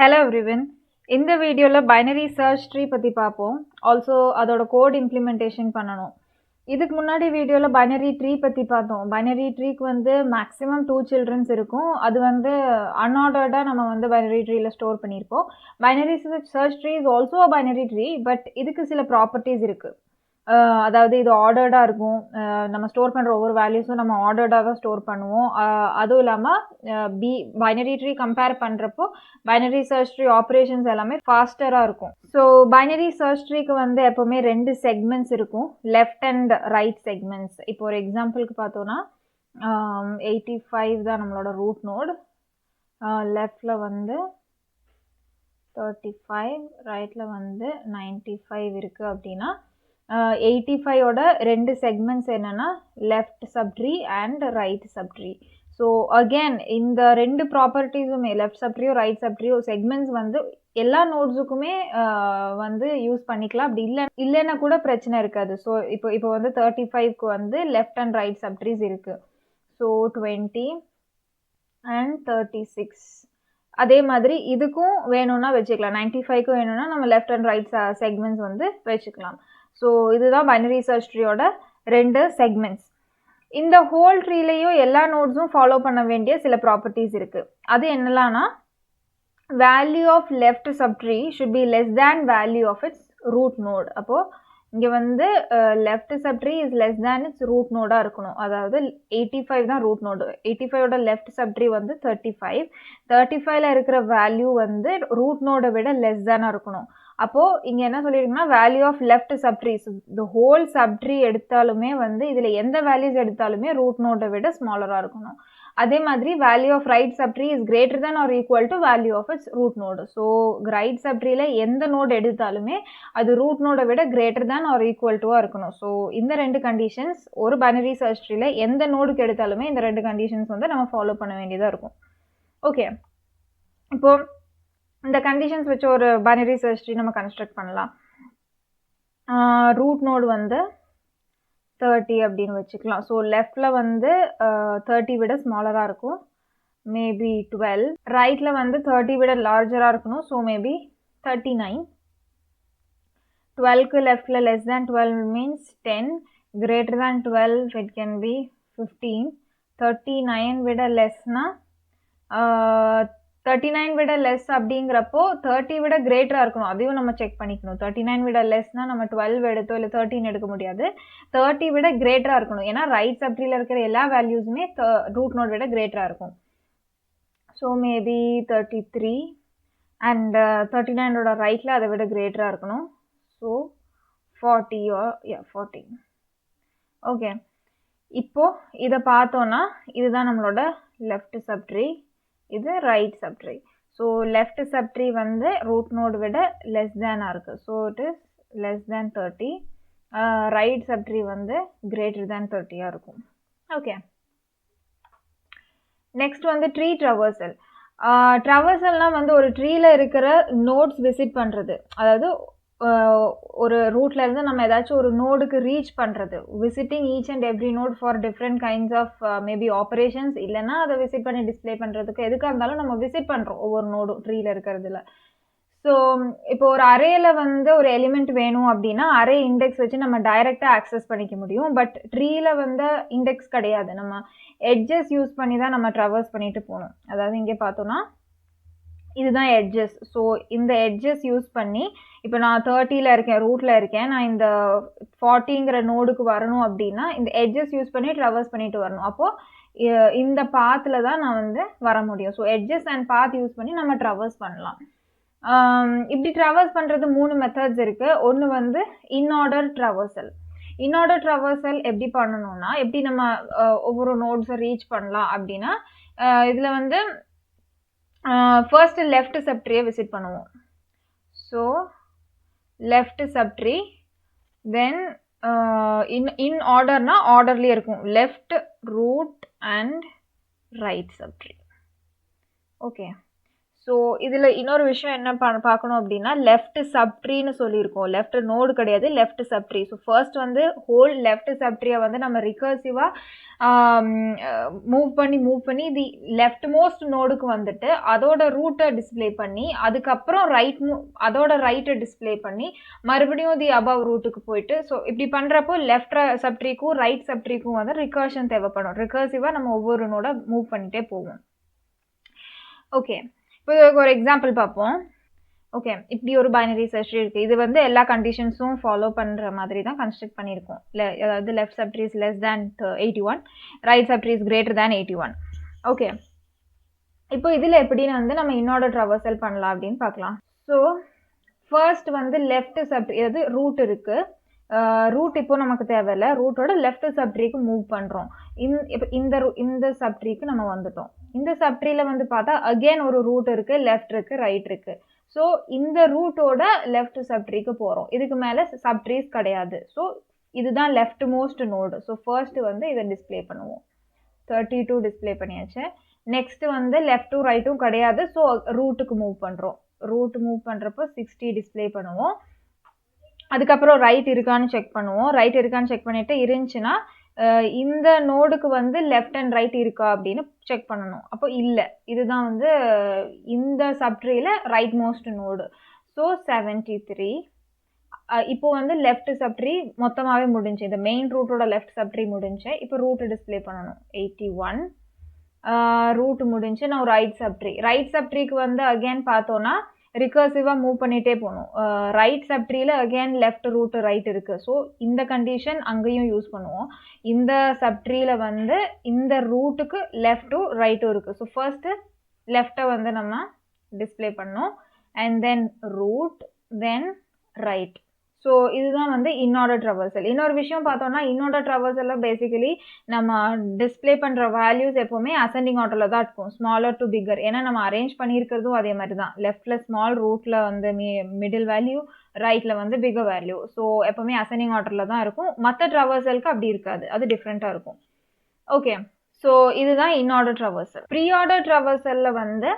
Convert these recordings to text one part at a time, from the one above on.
Hello everyone. இந்த வீடியோல binary search tree பத்தி பார்ப்போம். ஆல்சோ அதோட கோட் இம்ப்ளிமெண்டேஷன் பண்ணணும். இதுக்கு முன்னாடி வீடியோல பைனரி ட்ரீ பத்தி பார்த்தோம். பைனரி ட்ரீக்கு வந்து மேக்ஸிமம் 2 சில்ட்ரன்ஸ் இருக்கும். அது வந்து அன்ஆர்டர்டா நம்ம வந்து பைனரி ட்ரீல ஸ்டோர் பண்ணியிருப்போம். Binary search tree is also a binary tree, but இதுக்கு சில ப்ராப்பர்ட்டிஸ் இருக்கு. அதாவது இது ஆர்டர்டா இருக்கும். நம்ம ஸ்டோர் பண்ற ஒவ்வொரு வேல்யூஸும் நம்ம ஆர்டர்டா தான் ஸ்டோர் பண்ணுவோம். அதுவும் இல்லாம பைனரி ட்ரீ கம்பேர் பண்றப்போ பைனரி சர்ச் ட்ரீ ஆப்ரேஷன்ஸ் எல்லாமே ஃபாஸ்டரா இருக்கும். ஸோ பைனரி சர்ச் ட்ரீக்கு வந்து எப்பவுமே 2 செக்மெண்ட்ஸ் இருக்கும், லெஃப்ட் அண்ட் ரைட் செக்மெண்ட்ஸ். இப்போ ஒரு எக்ஸாம்பிளுக்கு பார்த்தோம்னா 85 தான் நம்மளோட ரூட் நோட். லெஃப்ட்ல வந்து 35, ரைட்ல வந்து 95 இருக்கு அப்படின்னா 85ஓட 2 செக்மெண்ட்ஸ் என்னன்னா left subtree and right subtree. So again இந்த 2 ப்ராப்பர்ட்டிஸுமே லெஃப்ட் சப்ட்ரீயோ ரைட் சப்ட்ரீயோ செக்மெண்ட்ஸ் வந்து எல்லா நோட்ஸுக்குமே வந்து யூஸ் பண்ணிக்கலாம். அப்படி இல்லைன்னா கூட பிரச்சனை இருக்காது. ஸோ இப்போ வந்து 35க்கு வந்து லெஃப்ட் அண்ட் ரைட் சப்ட்ரீஸ் இருக்கு. So 20 and 36. அதே மாதிரி இதுக்கும் வேணும்னா வச்சுக்கலாம். 95க்கும் வேணும்னா நம்ம லெஃப்ட் அண்ட் ரைட் செக்மெண்ட்ஸ் வந்து வச்சுக்கலாம். ஸோ இதுதான் பைனரி சர்ச் ட்ரீயோட 2 செக்மெண்ட்ஸ். இந்த ஹோல் ட்ரீலையும் எல்லா நோட்ஸும் ஃபாலோ பண்ண வேண்டிய சில ப்ராப்பர்ட்டிஸ் இருக்கு. அது என்னலாம்னா, value of left subtree should be less than value of its root node. அப்போ இங்க வந்து left subtree is less than its root நோடா இருக்கணும். அதாவது 85 தான் ரூட் நோடு. 85ஓட லெஃப்ட் சப்ட்ரீ வந்து 35. 35ல இருக்கிற வேல்யூ வந்து ரூட் நோடை விட லெஸ் தேனா இருக்கணும். அப்போ இங்க என்ன சொல்லிருக்குன்னா, value of left subtree, the whole subtree எடுத்தாலுமே வந்து இதுல எந்த வேல்யூஸ் எடுத்தாலுமே ரூட் நோடை விட ஸ்மாலரா இருக்கணும். அதே மாதிரி value of right subtree is greater than or equal to value of its root node. So right சப்ட்ரீல எந்த நோடு எடுத்தாலுமே அது ரூட் நோடை விட கிரேட்டர் தேன் ஆர் ஈக்குவல் டுவா இருக்கணும். ஸோ இந்த 2 கண்டிஷன்ஸ் ஒரு பைனரி சர்ச் ட்ரீல எந்த நோடுக்கு எடுத்தாலுமே இந்த 2 கண்டிஷன்ஸ் வந்து நம்ம ஃபாலோ பண்ண வேண்டியதா இருக்கும். ஓகே, இப்போ இந்த கண்டிஷன்ஸ் வச்சு ஒரு பைனரி சர்ச் ட்ரீ நம்ம கன்ஸ்ட்ரக்ட் பண்ணலாம். ரூட் நோடு வந்து 30 அப்படின்னு வச்சுக்கலாம். ஸோ லெஃப்ட்ல வந்து 30 விட ஸ்மாலரா இருக்கும், மேபி 12. ரைட்ல வந்து 30 விட லார்ஜரா இருக்கணும், ஸோ மேபி 39. 12க்கு லெஃப்ட்ல less than 12 means 10, greater than 12 it can be 15. 39 விட லெஸ்னா 39 விட லெஸ் அப்படிங்கிறப்போ 30 விட கிரேட்டரா இருக்கணும். அதையும் நம்ம செக் பண்ணிக்கணும். 39 விட லெஸ்னா நம்ம 12 எடுத்தோ இல்லை 13 எடுக்க முடியாது. 30 விட கிரேட்டரா இருக்கணும். ஏன்னா ரைட் சப்ட்ரீல இருக்கிற எல்லா வேல்யூஸுமே ரூட் நோட் விட கிரேட்டரா இருக்கும். ஸோ மேபி 33 அண்ட் 39ஓட ரைட்ல அதை விட கிரேட்டரா இருக்கணும். So 40 or 40. ஓகே, இப்போ இதை பார்த்தோம்னா இதுதான் நம்மளோட லெஃப்ட் சப்ட்ரீ, இது right subtree. So left subtree வந்து ரூட் நோடு விட லெஸ் தேனாக இருக்கு. So it is less than 30. Right subtree வந்து கிரேட்டர் தேன் 30ஆக இருக்கும். ஓகே, நெக்ஸ்ட் வந்து ட்ரீ ட்ரவர்சல். ட்ரவர்சல்னால் வந்து ஒரு ட்ரீல இருக்கிற நோட்ஸ் விசிட் பண்ணுறது. அதாவது ஒரு ரூட்ல இருந்து நம்ம ஏதாச்சும் ஒரு நோடுக்கு ரீச் பண்ணுறது. Visiting each and every node for different kinds of maybe operations, இல்லைன்னா அதை விசிட் பண்ணி டிஸ்பிளே பண்ணுறதுக்கு எதுக்காக இருந்தாலும் நம்ம விசிட் பண்ணுறோம் ஒவ்வொரு நோடும் ட்ரீல இருக்கிறதுல. ஸோ இப்போ ஒரு அரேல வந்து ஒரு எலிமெண்ட் வேணும் அப்படின்னா அரே இண்டெக்ஸ் வச்சு நம்ம டைரெக்டாக ஆக்சஸ் பண்ணிக்க முடியும். பட் ட்ரீல வந்து இண்டெக்ஸ் கிடையாது, நம்ம எட்ஜஸ் யூஸ் பண்ணி தான் நம்ம ட்ராவர்ஸ் பண்ணிட்டு போகணும். அதாவது இங்கே பார்த்தோன்னா இதுதான் எட்ஜஸ். ஸோ இந்த எட்ஜஸ் யூஸ் பண்ணி இப்போ நான் 30ல இருக்கேன், ரூட்ல இருக்கேன், நான் இந்த 40ங்கிற நோடுக்கு வரணும் அப்படின்னா இந்த எட்ஜஸ் யூஸ் பண்ணி ட்ராவர்ஸ் பண்ணிட்டு வரணும். அப்போது இந்த பாத்தில் தான் நான் வந்து வர முடியும். So edges and path use பண்ணி நம்ம ட்ராவர்ஸ் பண்ணலாம். இப்படி ட்ராவர்ஸ் பண்ணுறது 3 மெத்தட்ஸ் இருக்குது. ஒன்று வந்து இன்ஆர்டர் ட்ராவர்சல். இன்ஆர்டர் ட்ராவர்சல் எப்படி பண்ணணும்னா, எப்படி நம்ம ஒவ்வொரு நோட்ஸை ரீச் பண்ணலாம் அப்படின்னா, இதில் வந்து ஃபர்ஸ்ட் லெஃப்ட் சப்ட்ரீயை விசிட் பண்ணுவோம். So left subtree, then in ஆர்டர்னா ஆர்டர்லேயே இருக்கும், left, root and right subtree. Okay, so இதில் இன்னொரு விஷயம் என்ன பார்க்கணும் அப்படின்னா லெஃப்ட் சப்ட்ரீன்னு சொல்லியிருக்கோம். லெஃப்ட் நோடு கிடையாது, லெஃப்ட் சப்ட்ரீ. ஸோ ஃபர்ஸ்ட் வந்து ஹோல் லெஃப்ட் சப்ட்ரீயை வந்து நம்ம ரிகர்சிவாக மூவ் பண்ணி தி லெஃப்ட் மோஸ்ட் நோடுக்கு வந்துட்டு அதோட ரூட்டை டிஸ்பிளே பண்ணி அதுக்கப்புறம் அதோட ரைட்டை டிஸ்பிளே பண்ணி மறுபடியும் தி அபவ் ரூட்டுக்கு போயிட்டு ஸோ இப்படி பண்ணுறப்போ லெஃப்ட் சப்ட்ரீக்கும் ரைட் சப்ட்ரீக்கும் வந்து ரிகர்ஷன் தேவைப்படும். ரிகர்சிவாக நம்ம ஒவ்வொரு நோட மூவ் பண்ணிட்டே போவோம். ஓகே, இப்போ ஒரு எக்ஸாம்பிள் பார்ப்போம். ஓகே, இப்படி ஒரு பைனரி சர்ச் இருக்குது. இது வந்து எல்லா கண்டிஷன்ஸும் ஃபாலோ பண்ணுற மாதிரி தான் கன்ஸ்ட்ரக்ட் பண்ணியிருக்கோம். அதாவது left subtree is less than 81, right subtree is greater than 81. Okay, இப்போ இதில் எப்படின்னு வந்து நம்ம இன்ஆர்டர் ட்ராவர்சல் பண்ணலாம் அப்படின்னு பார்க்கலாம். ஸோ ஃபர்ஸ்ட் வந்து லெஃப்ட் சப்ட்ரீ அதாவது ரூட் இருக்குது. ரூட் இப்போ நமக்கு தேவையில்லை. ரூட்டோட லெஃப்ட் சப்ட்ரீக்கு மூவ் பண்ணுறோம். இந்த சப்ட்ரீக்கு நம்ம வந்துட்டோம். இந்த சப்ட்ரீல வந்து பார்த்தா அகெயின் ஒரு ரூட் இருக்குது, லெஃப்ட் இருக்குது, ரைட் இருக்குது. ஸோ இந்த ரூட்டோட லெஃப்ட் சப்ட்ரீக்கு போகிறோம். இதுக்கு மேலே சப்ட்ரீஸ் கிடையாது. ஸோ இதுதான் left most node. So first வந்து இதை டிஸ்பிளே பண்ணுவோம். 32 டிஸ்பிளே பண்ணியாச்சு. நெக்ஸ்ட் வந்து லெஃப்ட்டும் ரைட்டும் கிடையாது. ஸோ ரூட்டுக்கு மூவ் பண்ணுறோம். ரூட் மூவ் பண்ணுறப்போ 60 டிஸ்பிளே பண்ணுவோம். அதுக்கப்புறம் ரைட் இருக்கான்னு செக் பண்ணுவோம். ரைட் இருக்கான்னு செக் பண்ணிவிட்டு இருந்துச்சுன்னா இந்த நோடுக்கு வந்து லெஃப்ட் அண்ட் ரைட் இருக்கா அப்படின்னு செக் பண்ணணும். அப்போ இல்லை, இதுதான் வந்து இந்த சப்ட்ரீல ரைட் மோஸ்ட் நோடு. ஸோ 73. இப்போ வந்து லெஃப்ட் சப்ட்ரீ மொத்தமாகவே முடிஞ்சு. இந்த மெயின் ரூட்டோட லெஃப்ட் சப்ட்ரீ முடிஞ்சு. இப்போ ரூட்டு டிஸ்பிளே பண்ணணும். 81 ரூட் முடிஞ்சு. நான் ரைட் சப்ட்ரீக்கு வந்து அகெயின் பார்த்தோன்னா ரிகர்சிவாக மூவ் பண்ணிகிட்டே போகணும். ரைட் சப்ட்ரீல அகெயின் லெஃப்ட் ரூட் ரைட் இருக்குது. ஸோ இந்த கண்டிஷன் அங்கேயும் யூஸ் பண்ணுவோம். இந்த சப்ட்ரீல வந்து இந்த ரூட்டுக்கு லெஃப்ட்டும் ரைட்டும் இருக்குது. ஸோ ஃபர்ஸ்ட்டு லெஃப்டை வந்து நம்ம டிஸ்பிளே பண்ணோம். And then root, then right. So இதுதான் வந்து இன்ஆர்டர் ட்ராவர்சல். இன்னொரு விஷயம் பார்த்தோம்னா இன்ஆர்டர் ட்ராவர்சலில் பேசிக்கலி நம்ம டிஸ்பிளே பண்ணுற வேல்யூஸ் எப்போவுமே அசெண்டிங் ஆர்டரில் தான் இருக்கும், ஸ்மாலர் டு பிக்கர். ஏன்னா நம்ம அரேஞ்ச் பண்ணியிருக்கிறதும் அதே மாதிரி தான். லெஃப்டில் ஸ்மால், ரூட்டில் வந்து மிடில் வேல்யூ, ரைட்டில் வந்து பிகர் வேல்யூ. ஸோ எப்போவுமே அசெண்டிங் ஆர்டரில் தான் இருக்கும். மற்ற ட்ராவர்சலுக்கு அப்படி இருக்காது, அது டிஃப்ரெண்ட்டாக இருக்கும். ஓகே, ஸோ இதுதான் இன்ஆர்டர் ட்ராவர்சல். ப்ரீ ஆர்டர் ட்ராவர்சலில் வந்து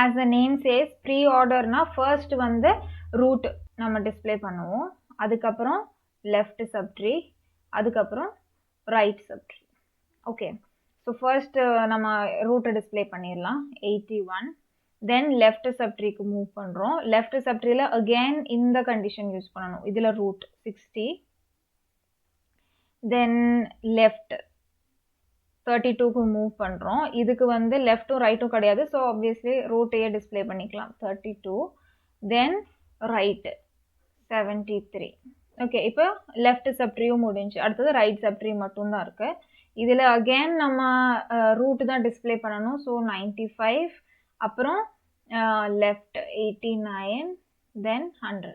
as the name says, pre ஆர்டர்னா ஃபர்ஸ்ட் வந்து ரூட் நம்ம டிஸ்பிளே பண்ணுவோம். அதுக்கப்புறம் லெஃப்ட் சப்ட்ரீ, அதுக்கப்புறம் right subtree. Okay, so first நம்ம ரூட்டை டிஸ்பிளே பண்ணிடலாம். 81. தென் லெஃப்ட் சப்ட்ரீக்கு மூவ் பண்ணுறோம். லெஃப்ட் சப்ட்ரீல அகெயின் இந்த கண்டிஷன் யூஸ் பண்ணணும். இதில் ரூட் 60. தென் லெஃப்ட் 32க்கு மூவ் பண்ணுறோம். இதுக்கு வந்து லெஃப்ட்டும் ரைட்டும் கிடையாது. ஸோ ஆப்வியஸ்லி ரூட்டையே டிஸ்பிளே பண்ணிக்கலாம். 32. தென் ரைட்டு 73. ஓகே, இப்போ லெஃப்ட் சப்ட்ரீயும் முடிஞ்சு. அடுத்தது ரைட் சப்ட்ரீ மட்டும்தான் இருக்குது. இதில் அகெயின் நம்ம ரூட்டு தான் டிஸ்பிளே பண்ணணும். ஸோ 95, அப்புறம் லெஃப்ட் 89, தென் 100.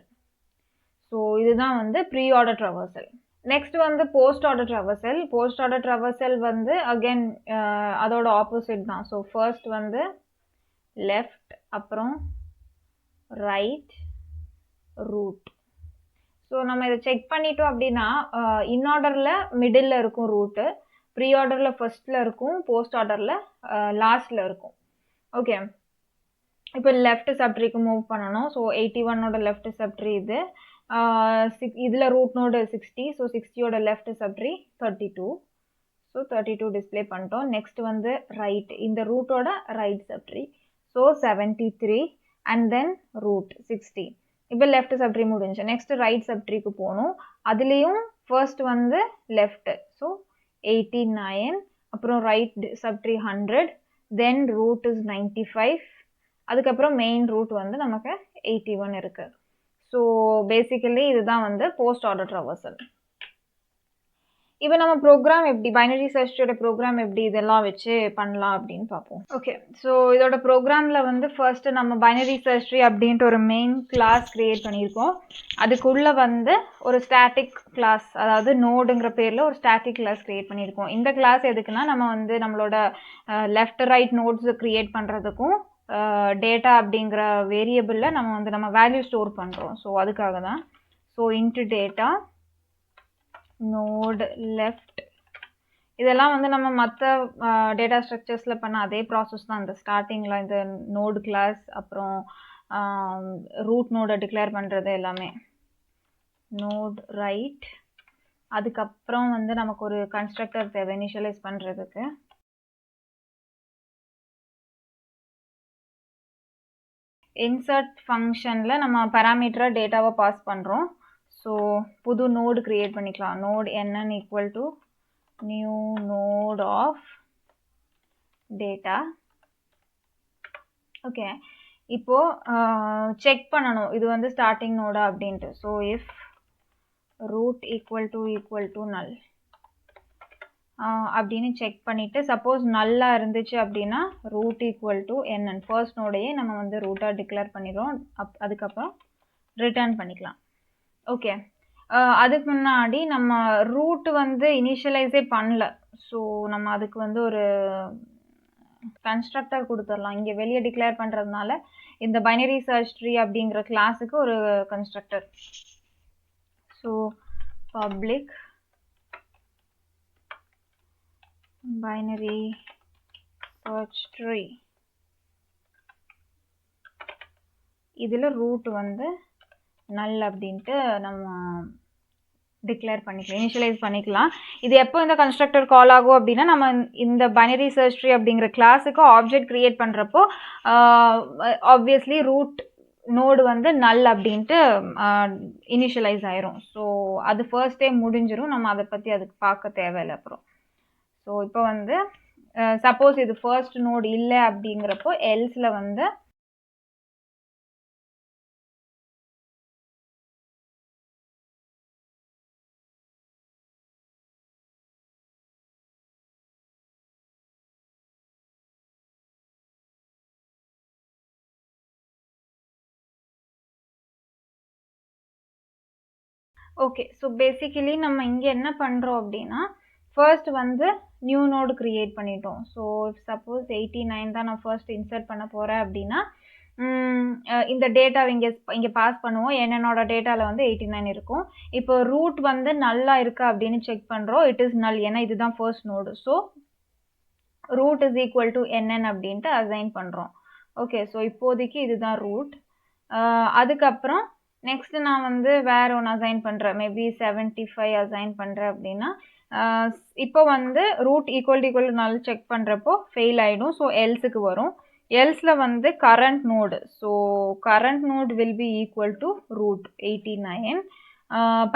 ஸோ இதுதான் வந்து ப்ரீ ஆர்டர் ட்ராவர்சல். நெக்ஸ்ட் வந்து post order traversal. Post order traversal வந்து அகெயின் அதோட ஆப்போசிட் தான். ஸோ ஃபர்ஸ்ட் வந்து லெஃப்ட், அப்புறம் ரைட், ரூட். ஸோ நம்ம இதை செக் பண்ணிட்டோம் அப்படின்னா இன்ஆர்டரில் மிடில் இருக்கும் ரூட்டு, ப்ரீ ஆர்டரில் ஃபர்ஸ்டில் இருக்கும், போஸ்ட் ஆர்டரில் லாஸ்டில் இருக்கும். ஓகே, இப்போ லெஃப்ட் சப்ட்ரீக்கு மூவ் பண்ணணும். ஸோ 81ஓட லெஃப்ட் சப்ட்ரீ இது. இதில் ரூட் நோடு 60. ஸோ 60ஓட லெஃப்ட் சப்ட்ரீ 32. ஸோ 32 டிஸ்பிளே பண்ணிட்டோம். நெக்ஸ்ட் வந்து ரைட், இந்த ரூட்டோட right subtree. So 73 and then root 60. இப்போ லெஃப்ட் சப்ட்ரீ முடிஞ்சு. நெக்ஸ்ட் ரைட் சப்ட்ரீக்கு போகணும். அதுலேயும் ஃபர்ஸ்ட் வந்து லெஃப்ட். ஸோ 89, அப்புறம் right subtree 100, then root is 95. அதுக்கப்புறம் மெயின் ரூட் வந்து நமக்கு 81 இருக்குது. ஸோ பேசிக்கலி இதுதான் வந்து போஸ்ட் ஆர்டர் ட்ராவர்சல். இப்போ நம்ம ப்ரோக்ராம் எப்படி, பைனரி சர்ச்சோட ப்ரோக்ராம் எப்படி இதெல்லாம் வச்சு பண்ணலாம் அப்படின்னு பார்ப்போம். ஓகே, ஸோ இதோட ப்ரோக்ராமில் வந்து ஃபர்ஸ்ட்டு நம்ம பைனரி சர்ச் ட்ரீ அப்படின்ட்டு ஒரு மெயின் கிளாஸ் க்ரியேட் பண்ணியிருக்கோம். அதுக்குள்ளே வந்து ஒரு ஸ்டாட்டிக் கிளாஸ், அதாவது நோடுங்கிற பேரில் ஒரு ஸ்டாட்டிக் கிளாஸ் க்ரியேட் பண்ணியிருக்கோம். இந்த கிளாஸ் எதுக்குன்னா நம்ம வந்து நம்மளோட லெஃப்ட் ரைட் நோட்ஸ் க்ரியேட் பண்ணுறதுக்கும் டேட்டா அப்படிங்கிற வேரியபிளில் நம்ம வேல்யூ ஸ்டோர் பண்ணுறோம். ஸோ அதுக்காக தான். So into data node left இதெல்லாம் வந்து நம்ம மற்ற டேட்டா ஸ்ட்ரக்சர்ஸில் பண்ண அதே ப்ராசஸ் தான். இந்த ஸ்டார்டிங்கில் இந்த நோடு கிளாஸ், அப்புறம் ரூட் நோடை டிக்ளேர் பண்ணுறது எல்லாமே. நோட் ரைட், அதுக்கப்புறம் வந்து நமக்கு ஒரு கன்ஸ்ட்ரக்டர் தேவை இனிஷியலைஸ் பண்ணுறதுக்கு. இன்சர்ட் ஃபங்க்ஷனில் நம்ம பேராமீட்டரை டேட்டாவை பாஸ் பண்ணுறோம். ஸோ புது நோடு க்ரியேட் பண்ணிக்கலாம். Node nn equal to new node of data. Okay, இப்போது செக் பண்ணணும் இது வந்து ஸ்டார்டிங் நோடா அப்படின்ட்டு. So if root equal to null அப்படின்னு செக் பண்ணிவிட்டு, சப்போஸ் நல்லாக இருந்துச்சு அப்படின்னா root equal to nn, first நோடையே நம்ம வந்து ரூட்டாக டிக்ளேர் பண்ணிடுறோம். அதுக்கப்புறம் ரிட்டர்ன் பண்ணிக்கலாம். ஓகே, அதுக்கு முன்னாடி நம்ம ரூட் வந்து இனிஷியலைஸே பண்ணல. ஸோ நம்ம அதுக்கு வந்து ஒரு கன்ஸ்ட்ரக்டர் கொடுத்துடலாம். இங்கே வெளியே டிக்ளேர் பண்ணுறதுனால இந்த பைனரி சர்ச் ட்ரீ அப்படிங்கிற கிளாஸுக்கு ஒரு constructor. So public binary search tree, இதில் ரூட் வந்து null அப்படின்ட்டு நம்ம டிக்ளேர் பண்ணிக்கலாம், இனிஷியலைஸ் பண்ணிக்கலாம். இது எப்போ இந்த கன்ஸ்ட்ரக்டர் கால் ஆகும் அப்படின்னா, நம்ம இந்த பைனரி சர்ச் ட்ரீ அப்படிங்கிற கிளாஸுக்கு ஆப்ஜெக்ட் கிரியேட் பண்ணுறப்போ ஆப்வியஸ்லி ரூட் நோடு வந்து null அப்படின்ட்டு இனிஷியலைஸ் ஆயிரும். ஸோ அது ஃபர்ஸ்ட் டைம் முடிஞ்சிடும், நம்ம அதை பற்றி அதுக்கு பார்க்க தேவையில்லை அப்புறம். ஸோ இப்போ வந்து சப்போஸ் இது ஃபர்ஸ்ட் நோடு இல்லை அப்படிங்கிறப்போ எல்ஸில் வந்து ஓகே. ஸோ பேசிக்கலி நம்ம இங்கே என்ன பண்ணுறோம் அப்படின்னா, ஃபர்ஸ்ட் வந்து நியூ நோடு க்ரியேட் பண்ணிட்டோம். ஸோ சப்போஸ் 89 தான் நான் ஃபர்ஸ்ட் இன்சர்ட் பண்ண போகிறேன் அப்படின்னா, இந்த டேட்டா இங்கே பாஸ் பண்ணுவோம். என்னோட டேட்டாவில் வந்து 89 இருக்கும். இப்போ ரூட் வந்து நல்லா இருக்கா அப்படின்னு செக் பண்ணுறோம். இட் இஸ் நல், ஏன்னா இதுதான் first node. So root is equal to nn அப்படின்ட்டு அசைன் பண்ணுறோம். ஓகே, ஸோ இப்போதைக்கு இதுதான் ரூட். அதுக்கப்புறம் நெக்ஸ்ட் நான் வந்து வேற ஒன்று அசைன் பண்ணுறேன், மேபி 75 அசைன் பண்ணுறேன் அப்படின்னா, இப்போ வந்து root equal to null check பண்ணுறப்போ ஃபெயில் ஆகிடும். ஸோ எல்ஸுக்கு வரும். எல்ஸில் வந்து current node, so current node will be equal to root 89,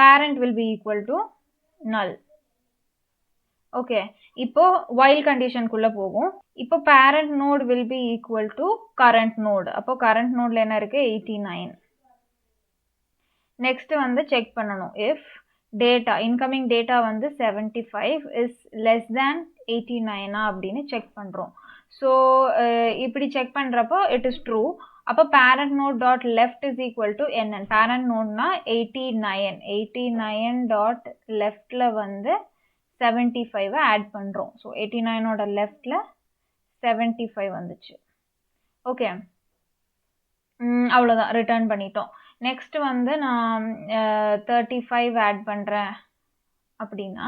parent will be equal to null. Okay, இப்போ வைல் கண்டிஷனுக்குள்ளே போகும். இப்போ parent node will be equal to current node. அப்போ கரண்ட் நோடில் என்ன இருக்குது, 89. நெக்ஸ்ட் வந்து செக் பண்ணணும், இஃப் டேட்டா இன்கமிங் டேட்டா வந்து 75 இஸ் லெஸ் தேன் 89 அப்படின்னு செக் பண்ணுறோம். ஸோ இப்படி செக் பண்ணுறப்போ இட் இஸ் ட்ரூ. அப்போ parent node dot left is equal to nn. Parent நோட்னா 89 டாட் லெஃப்டில் வந்து 75 ஆட் பண்ணுறோம். ஸோ 89ஓட லெஃப்டில் 75 வந்துச்சு. ஓகே, அவ்வளோதான், ரிட்டர்ன் பண்ணிட்டோம். நெக்ஸ்ட் வந்து நான் 35 ஆட் பண்ணுறேன் அப்படின்னா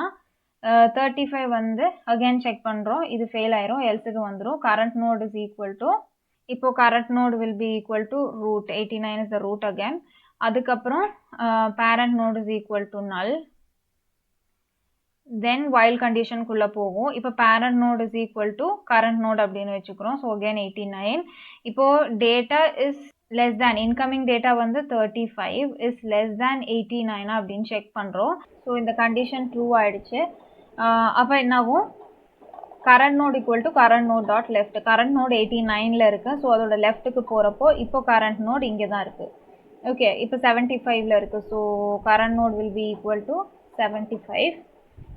35 வந்து அகெயின் செக் பண்ணுறோம். இது ஃபெயில் ஆயிரும், எல்ஸுக்கு வந்துடும். Current node is equal to, இப்போ current node will be equal to root 89 is the root again. அதுக்கப்புறம் parent node is equal to null. Then while கண்டிஷனுக்குள்ளே போகும். இப்போ parent node is equal to current node அப்படின்னு வச்சுக்கிறோம். So again 89. இப்போது data is less than, incoming data வந்து 35 is less தேன் 89 அப்படின்னு check பண்ணுறோம். ஸோ இந்த கண்டிஷன் ட்ரூ ஆகிடுச்சு. அப்போ என்னாகும், current node equal to current node dot left. Current node 89ல் இருக்குது. ஸோ அதோட லெஃப்ட்டுக்கு போகிறப்போ இப்போ கரண்ட் நோட் இங்கே தான் இருக்குது. ஓகே, இப்போ 75ல் இருக்குது. So current node will be equal to 75.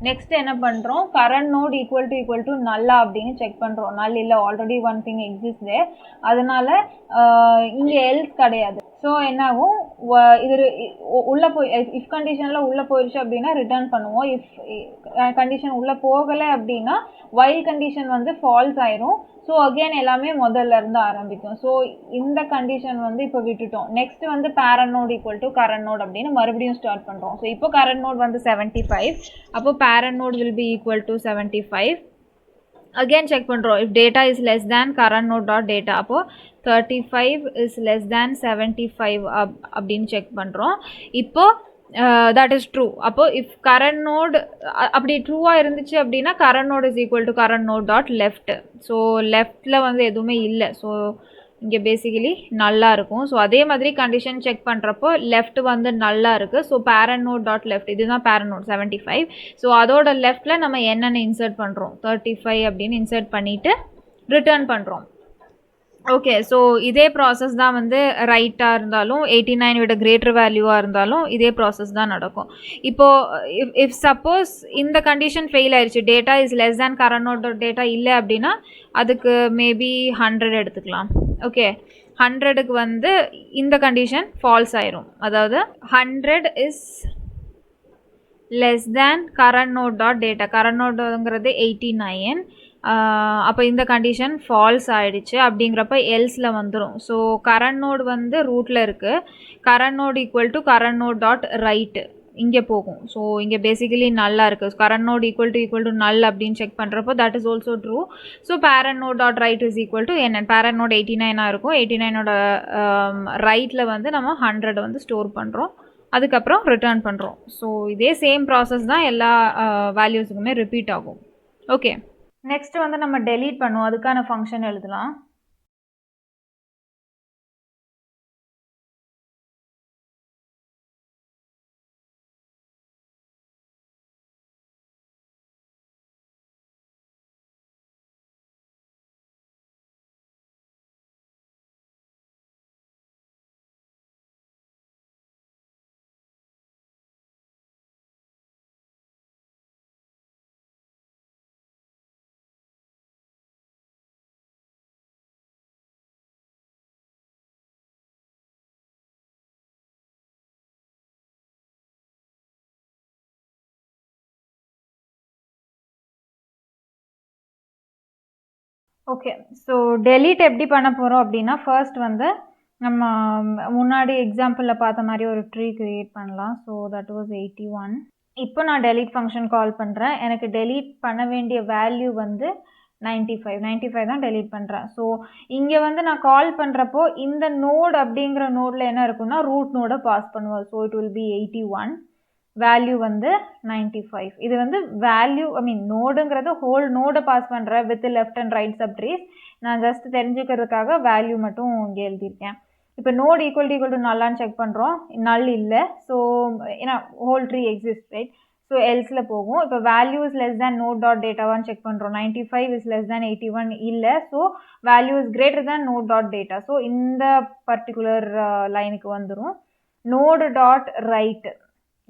Next என்ன பண்ணுறோம், கரண்ட் நோட் ஈக்குவல் டு நல்லா அப்படின்னு செக் பண்ணுறோம். நல் இல்லை, ஆல்ரெடி ஒன் திங் எக்ஸிஸ்ட் தேர். அதனால இங்கே எல்ஸ் கிடையாது. ஸோ என்னாகும், இது உள்ளே போய் இஃப் கண்டிஷனில் உள்ளே போயிடுச்சு அப்படின்னா ரிட்டர்ன் பண்ணுவோம். இஃப் கண்டிஷன் உள்ளே போகலை அப்படின்னா வைல் கண்டிஷன் வந்து ஃபால்ஸ் ஆயிரும். ஸோ அகெயின் எல்லாமே முதல்ல இருந்து ஆரம்பிக்கும். ஸோ இந்த கண்டிஷன் வந்து இப்போ விட்டுட்டோம். நெக்ஸ்ட் வந்து parent node equal to current node அப்படின்னு மறுபடியும் ஸ்டார்ட் பண்ணுறோம். ஸோ இப்போ கரண்ட் நோட் வந்து 75. அப்போ parent node will be equal to 75. again check பண்ணுறோம். if data is less than current node dot data, அப்போ 35 is less than 75 அப்படின்னு செக் பண்ணுறோம். இப்போ that is true. அப்போ if current node அப்படி ட்ரூவாக இருந்துச்சு அப்படின்னா current node is equal to current node dot left. So லெஃப்டில் வந்து எதுவுமே இல்லை. ஸோ இங்கே பேசிக்கலி நல்லா இருக்கும். ஸோ அதே மாதிரி கண்டிஷன் செக் பண்ணுறப்போ லெஃப்ட் வந்து நல்லா இருக்குது. So parent node dot left, இதுதான் பேரண்ட் நோட் 75. ஸோ அதோட லெஃப்டில் நம்ம என்னென்னு இன்சர்ட் பண்ணுறோம், 35 அப்படின்னு இன்சர்ட் பண்ணிவிட்டு ரிட்டர்ன் பண்ணுறோம். ஓகே, ஸோ இதே ப்ராசஸ் தான் வந்து ரைட்டாக இருந்தாலும் 89 விட கிரேட்டர் வேல்யூவாக இருந்தாலும் இதே ப்ராசஸ் தான் நடக்கும். இப்போது இஃப் சப்போஸ் இந்த கண்டிஷன் ஃபெயில் ஆயிடுச்சு, data is less than current note data இல்லை அப்படின்னா அதுக்கு மேபி 100 எடுத்துக்கலாம். ஓகே, 100க்கு வந்து இந்த கண்டிஷன் ஃபால்ஸ் ஆயிரும். அதாவது 100 is less than current node dot data. Current நோட்டுங்கிறது 89. அப்போ இந்த கண்டிஷன் ஃபால்ஸ் ஆகிடுச்சு. அப்படிங்கிறப்ப எல்ஸில் வந்துடும். ஸோ கரண்ட் நோட் வந்து ரூட்டில் இருக்குது. Current node equal to current node dot right இங்கே போகும். ஸோ இங்கே பேசிக்கலி நல்லா இருக்குது. Current node equal to null அப்படின்னு செக் பண்ணுறப்போ that is also true. So parent node dot right is equal to என்ன, பேரண்ட் நோட் 89 இருக்கும். 89ஓட ரைட்டில் வந்து நம்ம 100 வந்து ஸ்டோர் பண்ணுறோம். அதுக்கப்புறம் ரிட்டர்ன் பண்ணுறோம். ஸோ இதே சேம் ப்ராசஸ் தான் எல்லா வேல்யூஸுக்குமே ரிப்பீட் ஆகும். ஓகே, நெக்ஸ்ட் வந்து நம்ம டெலீட் பண்ணுவோம். அதுக்கான ஃபங்க்ஷன் எழுதலாம். ஓகே, ஸோ டெலீட் எப்படி பண்ண போகிறோம் அப்படின்னா, ஃபர்ஸ்ட் வந்து நம்ம முன்னாடி எக்ஸாம்பிளில் பார்த்த மாதிரி ஒரு ட்ரீ க்ரியேட் பண்ணலாம். So that was 81. இப்போ நான் டெலீட் ஃபங்க்ஷன் கால் பண்ணுறேன். எனக்கு டெலீட் பண்ண வேண்டிய வேல்யூ வந்து 95 தான் டெலீட் பண்ணுறேன். ஸோ இங்கே வந்து நான் கால் பண்ணுறப்போ இந்த நோட் அப்படிங்கிற நோடில் என்ன இருக்குன்னா ரூட் நோடை பாஸ் பண்ணுவோம். So it will be 81, value வந்து 95. இது வந்து வேல்யூ நோடுங்கிறது ஹோல் நோடை பாஸ் பண்ணுற with left and right subtrees. நான் ஜஸ்ட் தெரிஞ்சுக்கிறதுக்காக வேல்யூ மட்டும் இங்கே எழுதியிருக்கேன். இப்போ நோட் ஈக்குவல் டு நல்லான்னு செக் பண்ணுறோம். நல் இல்லை. ஸோ ஏன்னா whole tree exist, right? So எல்ஸில் போகும். இப்போ value is less than node dot டேட்டாவான்னு செக் பண்ணுறோம். 95 இஸ் லெஸ் தேன் 81 இல்லை. So value is greater than node dot data. So இந்த பர்டிகுலர் லைனுக்கு வந்துடும். நோடு டாட் ரைட்,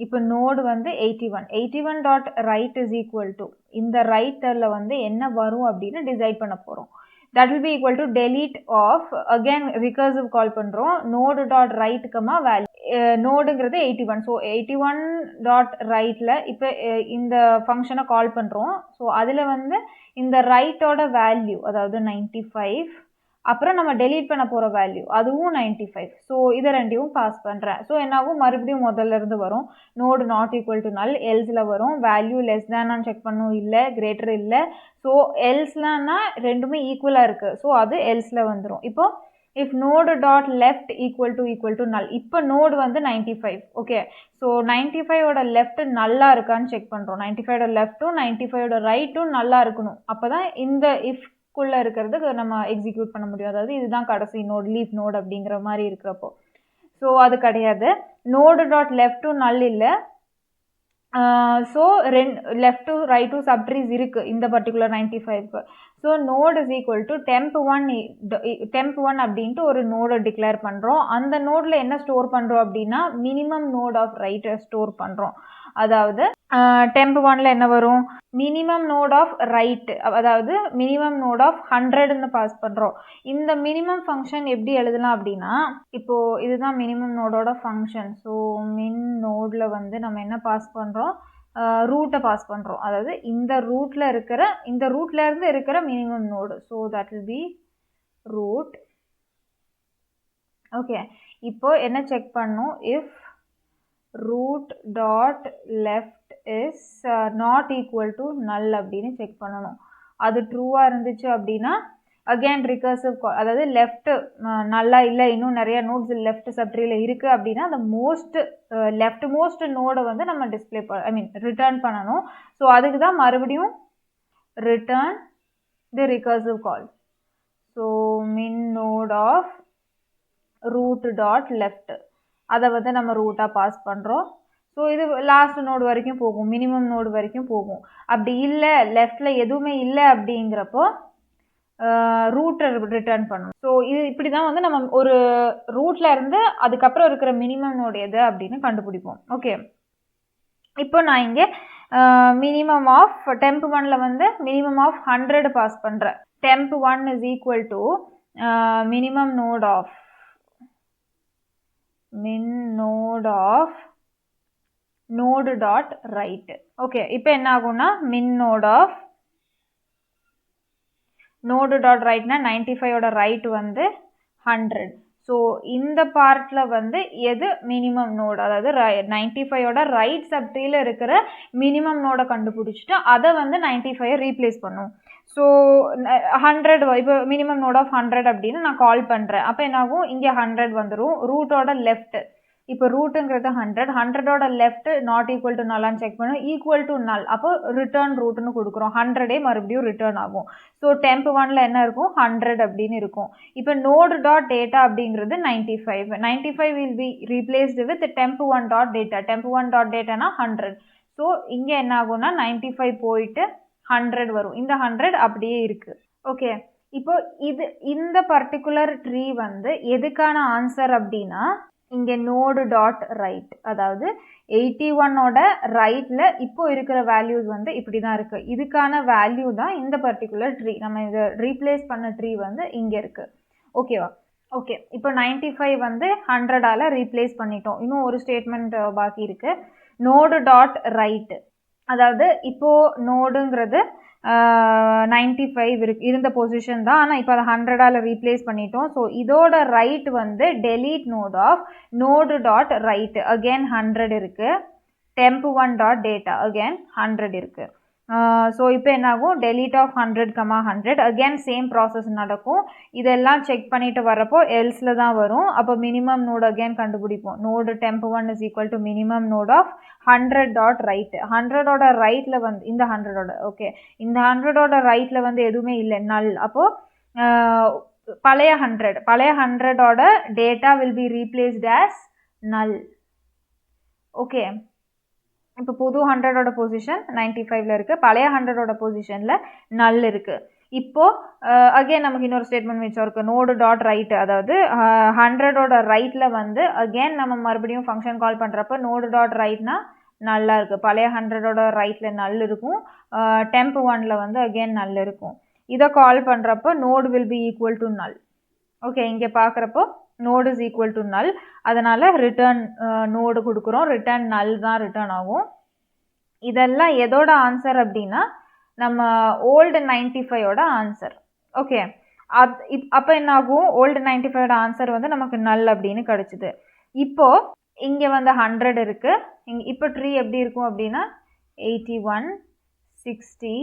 இப்போ நோடு வந்து 81 dot right is equal to இந்த ரைட்டில் வந்து என்ன வரும் அப்படின்னு டிசைட் பண்ண போகிறோம். That will be equal to delete of, again recursive call பண்ணுறோம், நோடு டாட் ரைட்டுக்குமா வேல்யூ. நோடுங்கிறது 81. ஸோ 81 டாட் ரைட்டில் இப்போ இந்த ஃபங்க்ஷனை கால் பண்ணுறோம். ஸோ அதில் வந்து இந்த ரைட்டோட வேல்யூ அதாவது 95, அப்புறம் நம்ம டெலீட் பண்ண போகிற வேல்யூ அதுவும் 95. ஸோ இதை ரெண்டையும் பாஸ் பண்ணுறேன். ஸோ என்னாகும், மறுபடியும் முதல்ல இருந்து வரும். நோடு நாட் ஈக்குவல் டு நல், எல்ஸில் வரும். வேல்யூ லெஸ் தேனான்னு செக் பண்ணும், இல்லை. கிரேட்டர் இல்லை. ஸோ எல்ஸ்லான்னா ரெண்டுமே ஈக்குவலாக இருக்குது. ஸோ அது எல்ஸில் வந்துடும். இப்போ if node dot left equal to நல், இப்போ நோடு வந்து 95. ஓகே, ஸோ 95ஓட லெஃப்ட் நல்லா இருக்கான்னு செக் பண்ணுறோம். 95ஓட லெஃப்ட்டும் 95ஓட ரைட்டும் நல்லா இருக்கணும். அப்போ தான் இந்த இஃப்குள்ளே இருக்கிறதுக்கு நம்ம எக்ஸிக்யூட் பண்ண முடியும். அதாவது இதுதான் கடைசி நோடு, லீஃப் நோடு அப்படிங்கிற மாதிரி இருக்கிறப்போ. ஸோ அது கிடையாது. நோடு டாட் லெஃப்ட்டும் நல் இல்லை. So left to right to subtrees இருக்குது இந்த பர்டிகுலர் 95க்கு. So node is equal to temp1 அப்படின்ட்டு ஒரு நோடை டிக்ளேர் பண்ணுறோம். அந்த நோடில் என்ன ஸ்டோர் பண்ணுறோம் அப்படின்னா மினிமம் நோட் ஆஃப் ரைட்டை ஸ்டோர் பண்ணுறோம். அதாவது temp1ல என்ன வரும், மினிமம் நோட் ஆஃப் ரைட், அதாவது மினிமம் நோட் ஆஃப் 100ன்னு பாஸ் பண்ணுறோம். இந்த மினிமம் ஃபங்க்ஷன் எப்படி எழுதலாம் அப்படின்னா, இப்போது இதுதான் மினிமம் நோடோட ஃபங்க்ஷன். ஸோ மின் நோடில் வந்து நம்ம என்ன பாஸ் பண்ணுறோம், ரூட்டை பாஸ் பண்ணுறோம். அதாவது இந்த ரூட்லேருந்து இருக்கிற minimum node. So that will be root. Okay, இப்போ என்ன செக் பண்ணும், if root dot left is not equal to null அப்படின்னு செக் பண்ணணும். அது ட்ரூவாக இருந்துச்சு அப்படின்னா அகேன் ரிகர்சிவ் கால், அதாவது லெஃப்ட் நல்லா இல்லை, இன்னும் நிறைய நோட்ஸ் லெஃப்ட் சப்ட்ரீல இருக்குது அப்படின்னா அந்த லெஃப்ட் மோஸ்ட் நோடை வந்து நம்ம ரிட்டர்ன் பண்ணணும். ஸோ அதுக்கு தான் மறுபடியும் return the recursive call. So min node of root dot left, அதை வந்து நம்ம ரூட்டாக பாஸ் பண்ணுறோம். ஸோ இது லாஸ்ட் நோடு வரைக்கும் போகும், மினிமம் நோடு வரைக்கும் போகும். அப்படி இல்லை, லெஃப்டில் எதுவுமே இல்லை அப்படிங்கிறப்போ ரூட்டை ரிட்டர்ன் பண்ணணும். ஸோ இது இப்படி தான் வந்து நம்ம ஒரு ரூட்டில் இருந்து அதுக்கப்புறம் இருக்கிற மினிமம் நோடு எது அப்படின்னு கண்டுபிடிப்போம். ஓகே, இப்போ நான் இங்கே மினிமம் ஆஃப் temp1ல வந்து மினிமம் ஆஃப் 100 பாஸ் பண்ணுறேன். temp1 is equal to minimum node of min node of node dot right. Okay, இப்போ என்ன ஆகும்னா min node of node dot rightனா 95ஓட ரைட் வந்து 100. ஸோ இந்த பார்ட்டில் வந்து எது மினிமம் நோடு, அதாவது 95ஓட ரைட் சப்ட்ரீல இருக்கிற மினிமம் நோடை கண்டுபிடிச்சிட்டு அதை வந்து 95 ரீப்ளேஸ் பண்ணும். ஸோ 100, இப்போ மினிமம் நோட் ஆஃப் 100 அப்படின்னு நான் கால் பண்ணுறேன். அப்போ என்னாகும், இங்கே 100 வந்துடும். ரூட்டோட லெஃப்ட், இப்போ ரூட்டுங்கிறது 100, 100ஓட லெஃப்ட் நாட் ஈக்குவல் டு நல்லான்னு செக் பண்ணும், ஈக்குவல் டு நல், அப்போ ரிட்டர்ன் ரூட்னு கொடுக்குறோம். 100 மறுபடியும் ரிட்டர்ன் ஆகும். ஸோ temp1ல என்ன இருக்கும், 100 அப்படின்னு இருக்கும். இப்போ நோடு டாட் டேட்டா அப்படிங்கிறது 95 will be replaced with temp1 dot data. temp1 dot டேட்டானா 100. ஸோ இங்கே என்ன ஆகும்னா 95 போயிட்டு 100 வரும். இந்த 100 அப்படியே இருக்கு. ஓகே, இப்போ இந்த பர்டிகுலர் ட்ரீ வந்து எதுக்கான ஆன்சர் அப்படின்னா, இங்கே நோடு டாட் ரைட், அதாவது 81ஓட ரைட்ல இப்போ இருக்கிற வேல்யூஸ் வந்து இப்படி தான் இருக்கு. இதுக்கான வேல்யூ தான் இந்த பர்டிகுலர் ட்ரீ. நம்ம இதை ரீப்ளேஸ் பண்ண ட்ரீ வந்து இங்கே இருக்கு. ஓகேவா? ஓகே, இப்போ 95 வந்து 100ஆல ரீப்ளேஸ் பண்ணிட்டோம். இன்னும் ஒரு ஸ்டேட்மெண்ட் பாக்கி இருக்கு. நோடு டாட் ரைட், அதாவது இப்போ நோடுங்கிறது 95 இருந்த பொசிஷன் தான், ஆனால் இப்போ அதை 100ஆல ரீப்ளேஸ் பண்ணிட்டோம். ஸோ இதோட ரைட் வந்து delete node of node dot right, again 100 இருக்கு. temp1 டாட் டேட்டா அகேன் 100 இருக்கு. ஸோ இப்போ என்னாகும், delete of 100, again same process நடக்கும். இதெல்லாம் செக் பண்ணிட்டு வரப்போ எல்ஸில் தான் வரும். அப்போ மினிமம் நோடு அகேன் கண்டுபிடிப்போம். Node temp1 is equal to minimum node of 100 dot right. 100ஓட ரைட்டில் வந்து இந்த 100ஓட, ஓகே, இந்த 100ஓட ரைட்டில் வந்து எதுவுமே இல்லை, நல். அப்போது பழைய 100ஓட data will be replaced as null. Okay, இப்போ புது 100ஓட பொசிஷன் 95ல இருக்குது, பழைய 100ஓட பொசிஷனில் நல் இருக்குது. இப்போது அகெயின் நமக்கு இன்னொரு ஸ்டேட்மெண்ட் மிச்சம் இருக்குது, நோடு டாட் ரைட், அதாவது 100ஓட ரைட்டில் வந்து அகெயின் நம்ம மறுபடியும் ஃபங்க்ஷன் கால் பண்ணுறப்ப நோடு டாட் ரைட்னா நல்லா இருக்குது. பழைய 100ஓட ரைட்டில் நல் இருக்கும், temp1ல வந்து அகெயின் நல் இருக்கும். இதை கால் பண்ணுறப்போ node will be equal to null. Okay, இங்கே பார்க்குறப்போ நோடு இஸ் ஈக்குவல் டு நல், அதனால் ரிட்டர்ன் நோடு கொடுக்குறோம், ரிட்டர்ன் நல் தான் ரிட்டர்ன் ஆகும். இதெல்லாம் எதோட ஆன்சர் அப்படின்னா நம்ம ஓல்டு 95ஓட ஆன்சர். ஓகே, அப்போ என்ன ஆகும், ஓல்டு 95ஓட ஆன்சர் வந்து நமக்கு நல் அப்படின்னு கிடச்சிது. இப்போது இங்கே வந்து 100 இருக்குது. இப்போ ட்ரீ எப்படி இருக்கும் அப்படின்னா 81, 60,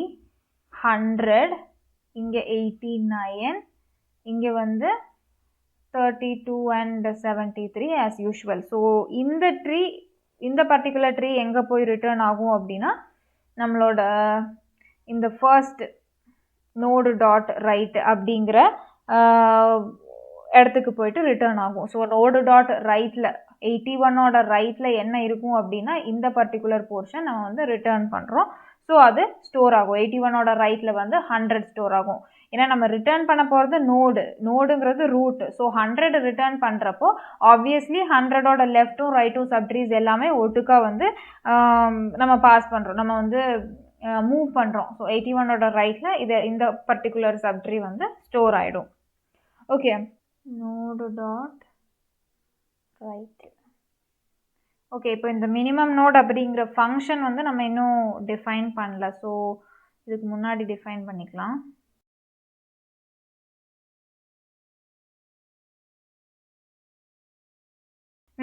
100, இங்கே 89, இங்கே வந்து 32 and 73 as usual. ஸோ இந்த பர்டிகுலர் ட்ரீ எங்கே போய் ரிட்டர்ன் ஆகும் அப்படின்னா நம்மளோட இந்த ஃபர்ஸ்ட் நோடு டாட் ரைட் அப்படிங்கிற இடத்துக்கு போயிட்டு ரிட்டர்ன் ஆகும். ஸோ நோடு டாட் ரைட்டில் 81ஓட ரைட்டில் என்ன இருக்கும் அப்படின்னா இந்த பர்டிகுலர் போர்ஷன் நம்ம வந்து ரிட்டர்ன் பண்ணுறோம். ஸோ அது ஸ்டோர் ஆகும். 81ஓட ரைட்டில் வந்து 100 ஸ்டோர் ஆகும். ஏன்னா நம்ம ரிட்டர்ன் பண்ண போகிறது நோடுங்கிறது ரூட். ஸோ 100 ரிட்டர்ன் பண்ணுறப்போ ஆப்வியஸ்லி 100ஓட லெஃப்ட்டும் ரைட்டும் சப்ட்ரீஸ் எல்லாமே ஒட்டுக்கா வந்து நம்ம பாஸ் பண்ணுறோம், நம்ம வந்து மூவ் பண்ணுறோம். ஸோ 81ஓட ரைட்டில் இந்த பர்டிகுலர் சப்ட்ரீ வந்து ஸ்டோர் ஆகிடும். Okay, node dot right. Okay, இப்போ இந்த மினிமம் நோட் அப்படிங்கிற ஃபங்க்ஷன் வந்து நம்ம இன்னும் டிஃபைன் பண்ணல. ஸோ இதுக்கு முன்னாடி டிஃபைன் பண்ணிக்கலாம்.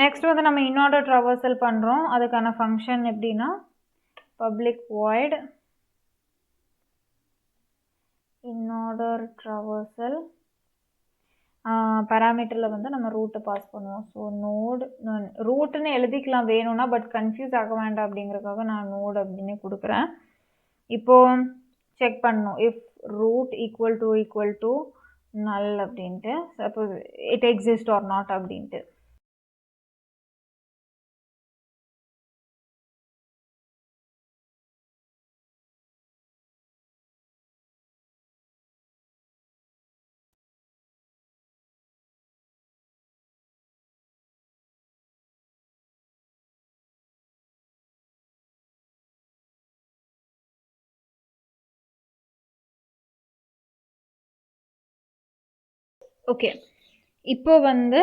நெக்ஸ்ட் வந்து நம்ம இன்ஆர்டர் ட்ராவர்சல் பண்ணுறோம். அதுக்கான ஃபங்க்ஷன் எப்படின்னா பப்ளிக் வாய்ட் இன்ஆர்டர் ட்ராவர்சல், பேராமீட்டரில் வந்து நம்ம ரூட்டை பாஸ் பண்ணுவோம். ஸோ நோடு ரூட்டுன்னு எழுதிக்கலாம் வேணும்னா, பட் கன்ஃபியூஸ் ஆக வேண்டாம் அப்படிங்கிறதுக்காக நான் நோடு அப்படின்னு கொடுக்குறேன். இப்போது செக் பண்ணணும் if root equal to null அப்படின்ட்டு, suppose it exist or not அப்படின்ட்டு. ஓகே, இப்போ வந்து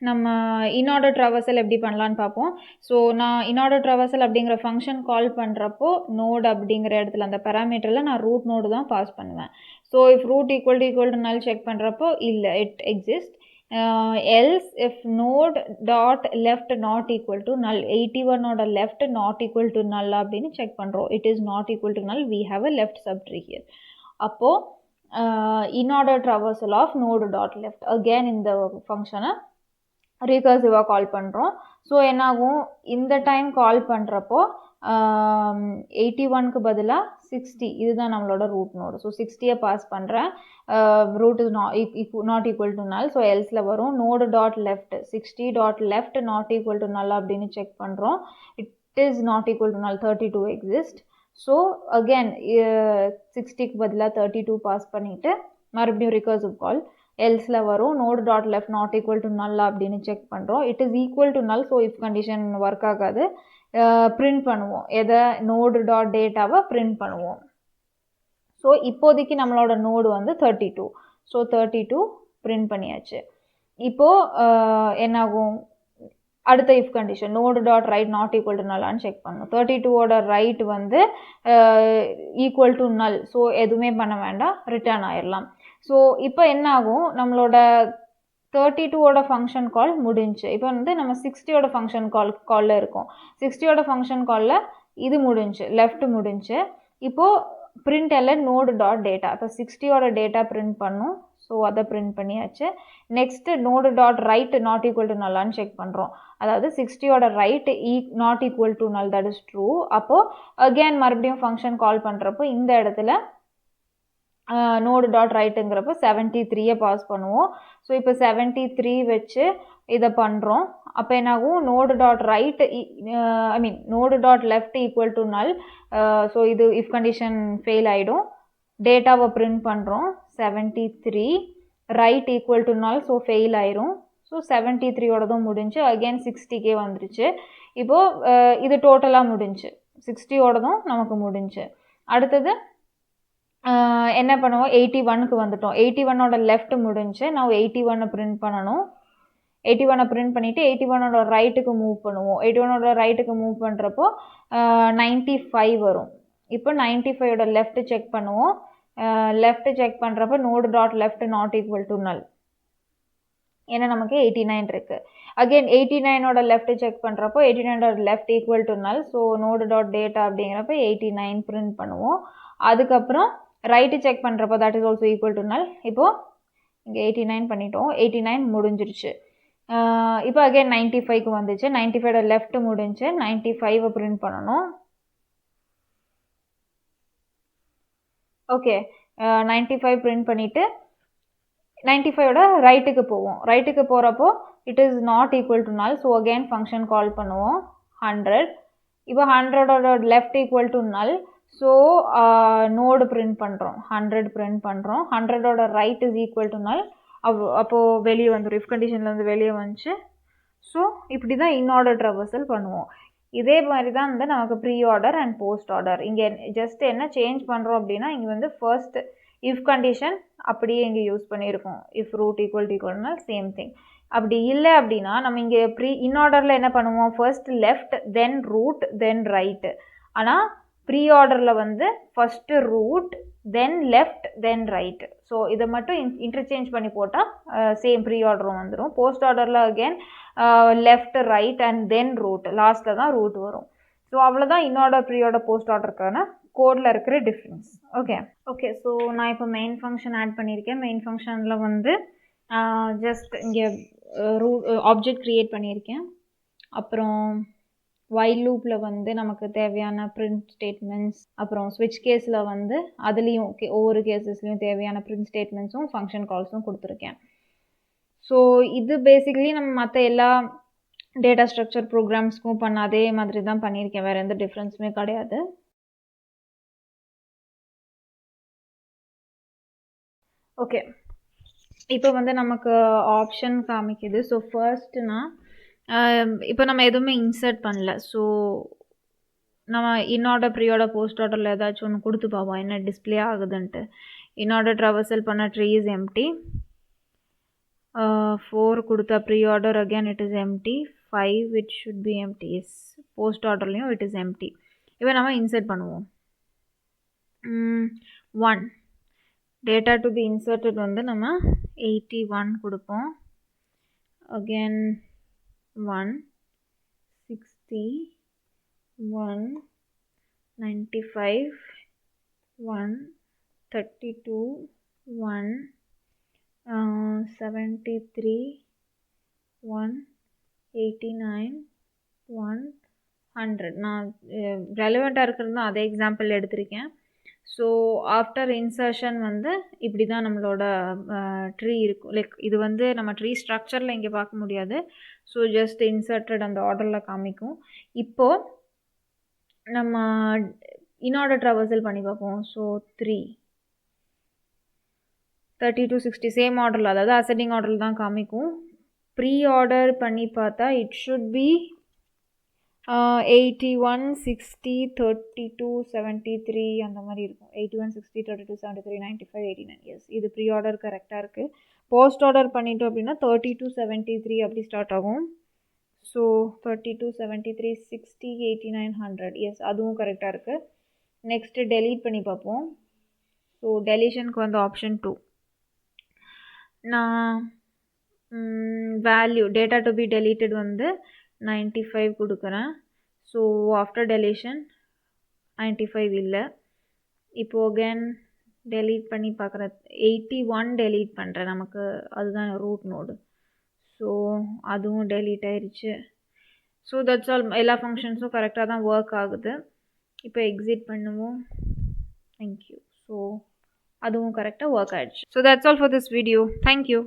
நம்ம இன்ஆர்டர் ட்ராவர்சல் எப்படி பண்ணலான்னு பார்ப்போம். ஸோ நான் இன்ஆர்டர் ட்ராவர்சல் அப்படிங்கிற ஃபங்க்ஷன் கால் பண்ணுறப்போ நோடு அப்படிங்கிற இடத்துல அந்த பேராமீட்டரில் நான் ரூட் நோடு தான் பாஸ் பண்ணுவேன். So if root equal to null check பண்ணுறப்போ இல்லை, it exist. Else if node dot left not equal to null, 81ஓட left not equal to null அப்படின்னு செக் பண்ணுறோம். It is not equal to null, we have a left subtree here. அப்போது inorder traversal of node dot left, again இந்த ஃபங்க்ஷனை ரீகர்சிவாக கால் பண்ணுறோம். So என்னாகும், இந்த time call பண்ணுறப்போ 81க்கு பதிலாக 60, இதுதான் நம்மளோட ரூட் நோடு. ஸோ 60யை பாஸ் பண்ணுறேன், root is not equal to null. So எல்ஸில் வரும் node dot left 60 dot left not equal to null அப்படின்னு செக் பண்ணுறோம். It is not equal to null, 32 exist. So again 60க்கு பதிலாக 32 பாஸ் பண்ணிவிட்டு மறுபடியும் recursive கால், எல்ஸில் வரும் node dot left not equal to null அப்படின்னு check பண்ணுறோம். It is equal to null. So if condition work ஆகாது, print பண்ணுவோம், எதை நோடு டாட் டேட்டாவை பிரிண்ட் பண்ணுவோம். ஸோ இப்போதைக்கு நம்மளோட நோடு வந்து 32. ஸோ 32 பிரிண்ட் பண்ணியாச்சு. இப்போது என்னாகும், அடுத்த if condition node dot right not equal to நல்லான்னு செக் பண்ணணும். 32ஓட ரைட் வந்து ஈக்குவல் டு நல். ஸோ எதுவுமே பண்ண வேண்டாம், ரிட்டர்ன் ஆயிடலாம். ஸோ இப்போ என்ன ஆகும், நம்மளோட 32ஓட ஃபங்க்ஷன் கால் முடிஞ்சு. இப்போ வந்து நம்ம 60ஓட ஃபங்க்ஷன் காலில் இருக்கும். 60ஓட ஃபங்க்ஷன் காலில் இது முடிஞ்சு, லெஃப்ட் முடிஞ்சு. இப்போது print L N node dot data, இப்போ 60ஓட டேட்டா பிரிண்ட் பண்ணும். ஸோ அதை பிரிண்ட் பண்ணியாச்சு. Next node dot right not equal to நல்லான்னு செக் பண்ணுறோம். அதாவது 60ஓட right not equal to null, that is true. அப்போது அகேன் மறுபடியும் ஃபங்க்ஷன் கால் பண்ணுறப்போ இந்த இடத்துல நோடு டாட் ரைட்டுங்கிறப்போ 73யை பாஸ் பண்ணுவோம். ஸோ இப்போ 73 வச்சு இதை பண்ணுறோம். அப்போ என்னாகும், node dot right node dot left equal to null. So இது இஃப் கண்டிஷன் ஃபெயில் ஆகிடும். டேட்டாவை பிரிண்ட் பண்ணுறோம், 73 right equal to null. So fail ஆயிரும். ஸோ 73ஓடதும் முடிஞ்சு, அகெயின் 60K வந்துருச்சு. இப்போது இது டோட்டலாக முடிஞ்சு, 60ஓடதும் நமக்கு முடிஞ்சு. அடுத்தது என்ன பண்ணுவோம், 81க்கு வந்துட்டோம். 81ஓட லெஃப்ட் முடிஞ்சு, நான் 81 பிரிண்ட் பண்ணணும். 81 பிரிண்ட் பண்ணிவிட்டு 81ஓட ரைட்டுக்கு மூவ் பண்ணுவோம். 81ஓட ரைட்டுக்கு மூவ் பண்ணுறப்போ 95 வரும். இப்போ 95ஓட லெஃப்ட் செக் பண்ணுவோம். லெஃப்ட் செக் பண்ணுறப்போ node dot left not equal to நல், ஏன்னா நமக்கு 89 இருக்குது. அகெயின் 89ஓட லெஃப்ட் செக் பண்ணுறப்போ 89ஓட left equal to null. So node dot data அப்படிங்கிறப்ப 89 பிரிண்ட் பண்ணுவோம். அதுக்கப்புறம் ரைட்டு செக் பண்ணுறப்போ that is also equal to null. இப்போது இங்கே 89 பண்ணிட்டோம், 89 முடிஞ்சிருச்சு. இப்போ அகெயின் 95க்கு வந்துச்சு. 95ஓட லெஃப்ட் முடிஞ்சு, 95 பிரிண்ட் பண்ணணும். ஓகே, 95 பிரிண்ட் பண்ணிவிட்டு 95ஓட ரைட்டுக்கு போவோம். ரைட்டுக்கு போகிறப்போ it is not equal to null. So again function call பண்ணுவோம் 100. இப்போ 100ஓட left equal to null. So node print பண்ணுறோம், 100 பிரிண்ட் பண்ணுறோம். 100ஓட right is equal to null. அப்போது வெளியே வந்துடும், இஃப் கண்டிஷனில் வந்து வெளியே வந்துச்சு. ஸோ இப்படி தான் இன்ஆர்டர் ட்ராவர்சல் பண்ணுவோம். இதே மாதிரி தான் வந்து நமக்கு pre order and post order. இங்கே ஜஸ்ட் என்ன சேஞ்ச் பண்ணுறோம் அப்படின்னா, இங்கே வந்து ஃபர்ஸ்ட் இஃப் கண்டிஷன் அப்படியே இங்கே யூஸ் பண்ணியிருக்கோம். இஃப் ரூட் ஈக்குவல்னால் சேம் திங். அப்படி இல்லை அப்படின்னா நம்ம இங்கே இன்ஆர்டரில் என்ன பண்ணுவோம், first left then root then right. ஆனால் ப்ரீ ஆர்டரில் வந்து first root then left then right. So இதை மட்டும் இன்டர்சேஞ்ச் பண்ணி போட்டால் சேம் ப்ரீ ஆர்டரும் வந்துடும். போஸ்ட் ஆர்டரில் again left right and then root, லாஸ்ட்டில் தான் ரூட் வரும். ஸோ அவ்வளோதான் இன்ஆர்டர் ப்ரீ ஆர்டர் போஸ்ட் ஆர்டருக்கான கோடில் இருக்கிற டிஃப்ரென்ஸ். ஓகே ஸோ நான் இப்போ மெயின் ஃபங்க்ஷன் ஆட் பண்ணியிருக்கேன். மெயின் ஃபங்க்ஷனில் வந்து ஜஸ்ட் இங்கே ஆப்ஜெக்ட் க்ரியேட் பண்ணியிருக்கேன். அப்புறம் வைல் லூப்பில் வந்து நமக்கு தேவையான பிரிண்ட் ஸ்டேட்மெண்ட்ஸ், அப்புறம் ஸ்விட்ச் கேஸில் வந்து அதுலேயும் ஒவ்வொரு கேசஸ்லேயும் தேவையான பிரிண்ட் ஸ்டேட்மெண்ட்ஸும் ஃபங்க்ஷன் கால்ஸும் கொடுத்துருக்கேன். ஸோ இது பேசிக்கலி நம்ம மற்ற எல்லா டேட்டா ஸ்ட்ரக்சர் ப்ரோக்ராம்ஸ்க்கும் பண்ண அதே மாதிரி தான் பண்ணியிருக்கேன், வேறு எந்த டிஃப்ரென்ஸுமே கிடையாது. ஓகே, இப்போ வந்து நமக்கு ஆப்ஷன் காமிக்குது. ஸோ ஃபர்ஸ்ட்னா இப்போ நம்ம எதுவுமே இன்சர்ட் பண்ணல. ஸோ நம்ம இன்ஆர்டர் ப்ரீ ஆர்டர் போஸ்ட் ஆர்டரில் ஏதாச்சும் ஒன்று கொடுத்து பார்ப்போம் என்ன டிஸ்பிளே ஆகுதுன்ட்டு. இன்ஆர்டர் ட்ராவர்சல் பண்ண ட்ரீ இஸ் எம்டி. 4 கொடுத்தா pre order again it is empty. 5 it should be empty. Yes, post ஆர்டர்லேயும் இட் இஸ் எம்டி. இப்போ நம்ம இன்சர்ட் பண்ணுவோம். 1 டேட்டா டு பி இன்சர்ட்டட் வந்து நம்ம 81 கொடுப்போம். அகேன் 1 60 1 95 1 32 1 73 1 89 1 100. நான் ரெலவெண்ட்டாக இருக்கிறது தான் அதே எக்ஸாம்பிள் எடுத்திருக்கேன். ஸோ ஆஃப்டர் இன்சர்ஷன் வந்து இப்படி தான் நம்மளோட ட்ரீ இருக்கும். லைக் இது வந்து நம்ம ட்ரீ ஸ்ட்ரக்சரில் இங்கே பார்க்க முடியாது. ஸோ ஜஸ்ட் இன்சர்ட்டட் அந்த ஆர்டரில் காமிக்கும். இப்போது நம்ம இன்ஆர்டர் ட்ராவர்சல் பண்ணி பார்ப்போம். ஸோ 3 32 60 சேம் ஆர்டரில், அதாவது அசெண்டிங் ஆர்டரில் தான் காமிக்கும். ப்ரீ ஆர்டர் பண்ணி பார்த்தா இட் ஷுட் பி 81 60 32 73 அந்த மாதிரி இருக்கும். 81 60 32 73 95 89. எஸ், இது ப்ரீ ஆர்டர் கரெக்டாக இருக்குது. போஸ்ட் ஆர்டர் பண்ணிட்டோம் அப்படின்னா 32 73 அப்படி ஸ்டார்ட் ஆகும். ஸோ 32 73 60 89 100. எஸ், அதுவும் கரெக்டாக இருக்குது. நெக்ஸ்ட்டு டெலீட் பண்ணி பார்ப்போம். ஸோ டெலிஷனுக்கு வந்து ஆப்ஷன் 2. நான் value data to be deleted வந்து 95 கொடுக்குறேன். ஸோ ஆஃப்டர் டெலிஷன் 95 இல்லை. இப்போது அகேன் டெலீட் பண்ணி பார்க்குறேன். 81 டெலீட் பண்ணுறேன், நமக்கு அதுதான் ரூட் நோடு. ஸோ அதுவும் டெலீட் ஆயிடுச்சு. So that's all. எல்லா ஃபங்க்ஷன்ஸும் கரெக்டாக தான் ஒர்க் ஆகுது. இப்போ எக்ஸிட் பண்ணுவோம். தேங்க்யூ. ஸோ அதுவும் கரெக்டாக ஒர்க் ஆகிடுச்சு. So that's all for this video. Thank you.